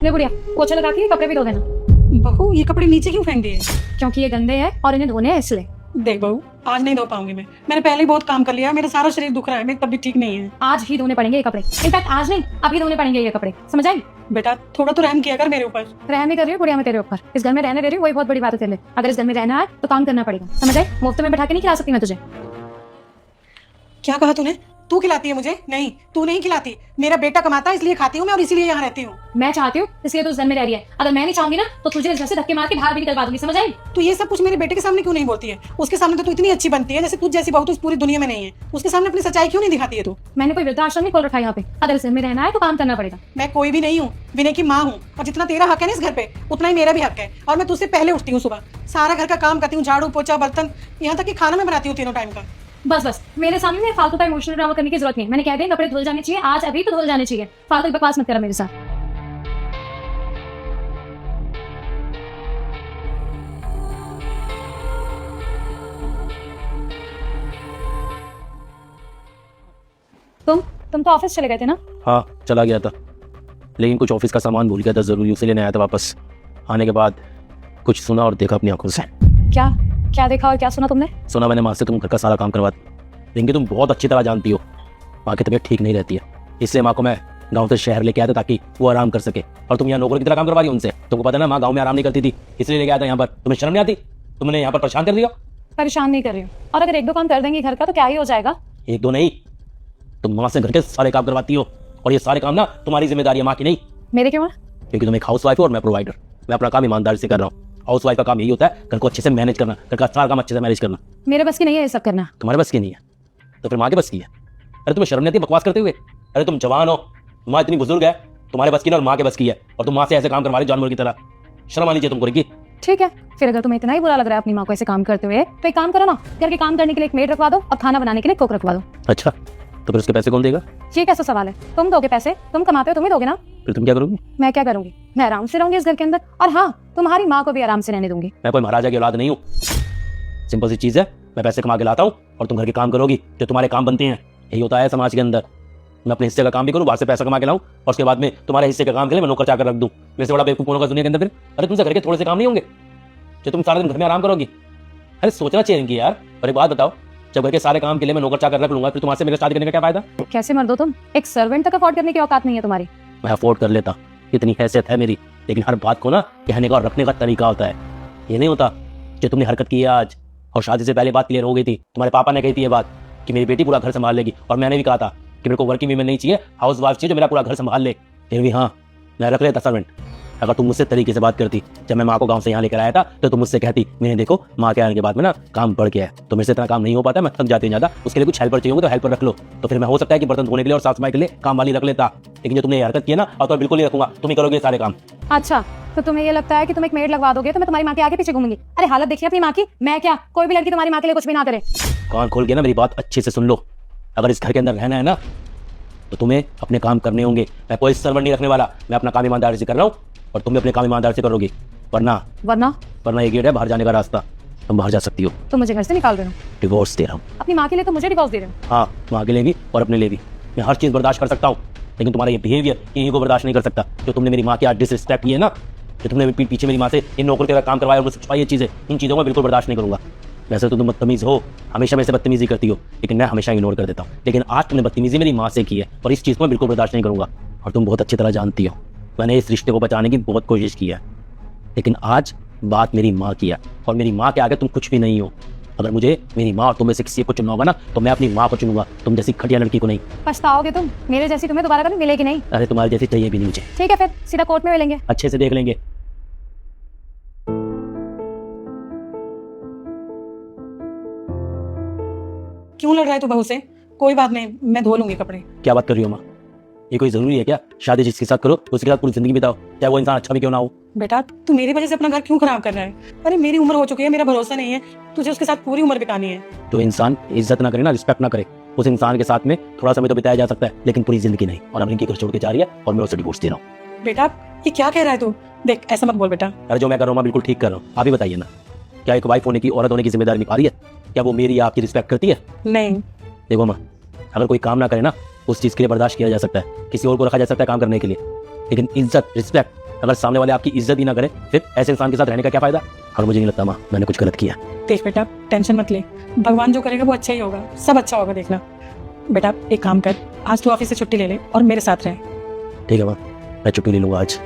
ले बुढ़िया, पोछा लगा के ये कपड़े भी धो देना। बहू ये कपड़े नीचे क्यों फेंक दिए? क्योंकि ये गंदे हैं और इन्हें धोने हैं इसलिए। देख बहू, आज नहीं धो पाऊंगी मैंने पहले ही बहुत काम कर लिया, मेरा सारा शरीर दुख रहा है, मेरी तबीयत ठीक नहीं है। आज ही धोने पड़ेंगे ये कपड़े। इनफैक्ट आज नहीं, अभी धोने पड़ेंगे ये कपड़े, समझ आई? बेटा थोड़ा तो रहम किया कर मेरे ऊपर। रहम नहीं कर रही हूँ बुढ़िया मैं तेरे ऊपर। इस घर में रहने दे रही हूँ, वही बहुत बड़ी बात है तेरे लिए। अगर इस घर में रहना है तो काम करना पड़ेगा, समझ आई? मुफ्त में बैठा के नहीं खिला सकती मैं तुझे। क्या कहा तूने? तू खिलाती है मुझे? नहीं, तू नहीं खिलाती। मेरा बेटा कमाता है इसलिए खाती हूँ मैं और इसीलिए यहाँ रहती हूँ। मैं चाहती हूँ इसलिए तो इस घर में रह रही है। अगर मैं नहीं चाहूंगी ना तो तुझे इस घर से धक्के मार के बाहर भी निकलवा दूंगी, समझ आई? तू ये सब कुछ मेरे बेटे के सामने क्यों नहीं बोलती है? उसके सामने तो तू इतनी अच्छी बनती है, जैसे तुझ जैसी बहू तो इस पूरी दुनिया में नहीं है। उसके सामने अपनी सच्चाई क्यों नहीं दिखाती है तू? मैंने कोई वृद्धाश्रम नहीं खोल रखा है यहाँ पे। अगर इस घर में रहना है तो काम करना पड़ेगा। मैं कोई भी नहीं हूँ, विनय की माँ हूँ, और जितना तेरा हक है ना इस घर पे उतना ही मेरा भी हक है। और मैं तुझसे पहले उठती हूँ, सुबह सारा घर का काम करती हूँ, झाड़ू पोछा बर्तन, यहाँ तक कि खाना मैं बनाती हूँ तीनों टाइम का। बस बस मेरे सामने फालतू का इमोशनल ड्रामा करने की जरूरत नहीं है। मैंने कह दिया कपड़े धुल जाने चाहिए, आज अभी तो धुल जाने चाहिए। फालतू की बकवास मत करो मेरे साथ। तुम तो ऑफिस चले गए थे ना? हाँ चला गया था, लेकिन कुछ ऑफिस का सामान भूल गया था ज़रूरी, उसे लेने आया था वापस। आने के बाद कुछ सुना और देखा अपनी आंखों से। क्या क्या देखा और क्या सुना तुमने? सुना मैंने माँ से तुम घर का सारा काम करवा, लेकिन तुम बहुत अच्छी तरह जानती हो माँ की तबीयत ठीक नहीं रहती है, इसलिए माँ को मैं गाँव से शहर लेके आया था ताकि वो आराम कर सके। और तुम यहाँ नौकर की तरह काम करवा रही हो उनसे। तुमको पता है ना माँ गाँव में आराम नहीं करती थी, इसलिए लेके आया था यहाँ पर। तुम्हें शर्म नहीं आती? तुमने यहाँ पर परेशान कर दिया। परेशान नहीं कर रही हूँ, और अगर एक दो काम कर देंगे घर का तो क्या ही हो जाएगा? एक दो नहीं, तुम माँ से घर के सारे काम करवाती हो, और ये सारे काम ना तुम्हारी जिम्मेदारी है, माँ की नहीं। मेरे क्यों है? क्योंकि तुम एक हाउस वाइफ हो और मैं प्रोवाइडर। मैं अपना काम ईमानदारी से कर रहा हूँ। हाउस वाइफ का काम यही होता है घर को अच्छे से मैनेज करना, घर का सारा काम अच्छे से मैनेज करना। मेरे बस की नहीं है ये सब करना। तुम्हारे बस की नहीं है तो फिर माँ के बस की है। अरे तुम्हें शर्म नहीं आती बकवास करते हुए? अरे तुम जवान हो, माँ इतनी बुजुर्ग है, तुम्हारे बस की ना और माँ के बस की है, और तुम माँ से ऐसे काम करवा रही जानवर की तरह। शर्म आनी चाहिए तुमको रिकी। ठीक है, फिर अगर तुम्हें इतना ही बुरा लग रहा है अपनी माँ को ऐसे काम करते हुए तो एक काम करो ना, घर के काम करने के लिए एक मेड रखवा दो और खाना बनाने के लिए कुक रखवा दो। अच्छा तो फिर उसके पैसे कौन देगा? ये कैसा सवाल है? तुम दोगे पैसे, तुम कमाते हो, तुम ही दोगे ना। फिर तुम क्या करोगी? मैं क्या करूंगी? मैं आराम से रहूंगी इस घर के अंदर, और हाँ तुम्हारी माँ को भी आराम से रहने दूंगी। मैं कोई महाराजा की औलाद नहीं हूँ। सिंपल सी चीज है, मैं पैसे कमा के लाता हूँ और तुम घर के काम करोगी जो तुम्हारे काम बनते हैं। यही होता है समाज के अंदर। मैं अपने हिस्से का काम भी करूँ, बाहर से पैसा कमा के लाऊं, और उसके बाद में तुम्हारे हिस्से का काम के लिए मैं नौकर चाकर रख दूं। वैसे बड़ा बेवकूफ होगा दुनिया के अंदर फिर। अरे तुमसे घर के थोड़े से काम नहीं होंगे जो तुम सारा दिन घर में आराम करोगी? अरे सोचना चाहिए इनकी यार। और एक बात बताओ, जब घर के सारे काम के लिए मैं नौकर चाकर रख लूंगा फिर तुम्हारे से मेरे शादी करने का क्या फायदा? कैसे मर्द हो तुम? एक सर्वेंट तक अफोर्ड करने की औकात नहीं है तुम्हारी। मैं अफोर्ड कर लेता, इतनी हैसियत है मेरी, लेकिन हर बात को ना कहने का और रखने का तरीका होता है। ये नहीं होता जो तुमने हरकत की है आज, और शादी से पहले बात क्लियर हो गई थी। तुम्हारे पापा ने कही थी ये बात कि मेरी बेटी पूरा घर संभाल लेगी, और मैंने भी कहा था कि मेरे को वर्किंग वीमेन नहीं चाहिए, हाउस वाइफ चाहिए जो मेरा पूरा घर संभाल ले। फिर भी हाँ मैं रख लेता सर्वेंट। अगर तुम मुझसे तरीके से बात करती, जब मैं माँ को गांव से यहाँ लेकर आया था तो तुम मुझसे कहती मैंने देखो माँ के आने के बाद में ना काम बढ़ गया है, तो मेरे से इतना काम नहीं हो पाता, मैं थक जाती हूँ ज़्यादा, उसके लिए कुछ हेल्पर चाहिए होगा तो हेल्पर रख लो। तो फिर मैं हो सकता है कि बर्तन धोने के लिए और साफ सफाई के लिए काम वाली रख लेता। लेकिन जो तुमने ये हरकत की है ना, और तो बिल्कुल नहीं रखूंगा, तुम ही करोगे सारे काम। अच्छा तो तुम्हें ये लगता है कि तुम एक मेड लगवा दोगे तो मैं तुम्हारी माँ के आगे पीछे घूमूंगी? अरे हालत देखिए अपनी माँ की। मैं क्या, कोई भी लड़की तुम्हारी माँ के लिए कुछ भी ना करे। कान खोल के ना मेरी बात अच्छे से सुन लो। अगर इस घर के अंदर रहना है ना तो तुम्हें अपने काम करने होंगे। मैं कोई सर्वेंट नहीं रखने वाला, मैं अपना काम ईमानदारी से कर रहा हूँ और तुम भी अपने काम ईमानदारी से करोगी। वरना ये गेट है बाहर जाने का रास्ता, तुम बाहर जा सकती हो। तुम मुझे घर से निकाल रहे हो? डिवोर्स दे रहा हूँ अपनी माँ के लिए तो मुझे डिवोर्स दे रहे हो? हाँ माँ के लिए भी और अपने लिए भी। मैं हर चीज़ बर्दाश्त कर सकता हूँ, लेकिन तुम्हारा ये बिहेवियर यहीं को बर्दाश्त नहीं कर सकता। जो तुमने मेरी माँ की आज डिसरिस्पेक्ट की है ना, जो तुमने पीठ पीछे मेरी माँ से इन नौकर के काम करवाया और मुझसे छुपाई ये चीज़ें, इन चीज़ों को बिल्कुल बर्दाश्त नहीं करूँगा। वैसे तो तुम बदतमीज़ हो, हमेशा मेरे से बदतमीजी करती हो, लेकिन मैं हमेशा इग्नोर कर देता हूँ। लेकिन आज तुमने बदतमीजी मेरी माँ से की है और इस चीज़ को मैं बिल्कुल बर्दाश्त नहीं करूँगा। और तुम बहुत अच्छी तरह जानती हो मैंने इस रिश्ते को बचाने की बहुत कोशिश की है, लेकिन आज बात मेरी माँ की है और मेरी माँ के आगे तुम कुछ भी नहीं हो। अगर मुझे मेरी माँ और तुम में से किसी को चुनना होगा ना तो मैं अपनी माँ को चुनूंगा, तुम जैसी घटिया लड़की को नहीं। पछताओगे तुम, मेरे जैसी तुम्हें दोबारा कभी मिलेगी नहीं। अरे तुम्हारी जैसी चाहिए भी नहीं मुझे। ठीक है फिर सीधा कोर्ट में मिलेंगे, अच्छे से देख लेंगे। क्यों लड़ रहा है तू बहू से? कोई बात नहीं, मैं धो लूंगी कपड़े। क्या बात कर रही हो माँ? ये कोई जरूरी है क्या? शादी जिसके साथ करो उसके साथ पूरी जिंदगी बिताओ, चाहे वो इंसान अच्छा भी क्यों ना हो। बेटा तू मेरी वजह से अपना घर क्यों खराब कर रहा है? अरे मेरी उम्र हो चुकी है, मेरा भरोसा नहीं है, तुझे उसके साथ पूरी उम्र बितानी है। जो इंसान इज्जत ना करे ना, रिस्पेक्ट ना करे, उस इंसान के साथ में थोड़ा समय तो बिताया जा सकता है, लेकिन पूरी जिंदगी नहीं। और अमरीन की घर छोड़ के जा रही है और मैं उससे डिवोर्स दे रहा हूँ। बेटा ये क्या कह रहा है तू? देख ऐसा मत बोल बेटा। अरे जो मैं कर रहा हूँ मैं बिल्कुल ठीक कर रहा हूँ। आप ही बताइए ना, क्या एक वाइफ होने की, औरत होने की जिम्मेदारी निभा रही है? क्या वो मेरी या आपकी रिस्पेक्ट करती है? नहीं। देखो माँ, अगर कोई काम ना करे ना उस चीज़ के लिए बर्दाश्त किया जा सकता है, किसी और को रखा जा सकता है काम करने के लिए, लेकिन इज्जत, रिस्पेक्ट अगर सामने वाले आपकी इज्जत ही ना करे फिर ऐसे इंसान के साथ रहने का क्या फायदा। और मुझे नहीं लगता माँ मैंने कुछ गलत किया। देख बेटा, टेंशन मत ले, भगवान जो करेगा वो अच्छा ही होगा, सब अच्छा होगा, देखना। बेटा एक काम कर, आज तू ऑफिस से छुट्टी ले ले और मेरे साथ रह। ठीक है माँ, मैं छुट्टी ले लूंगा आज।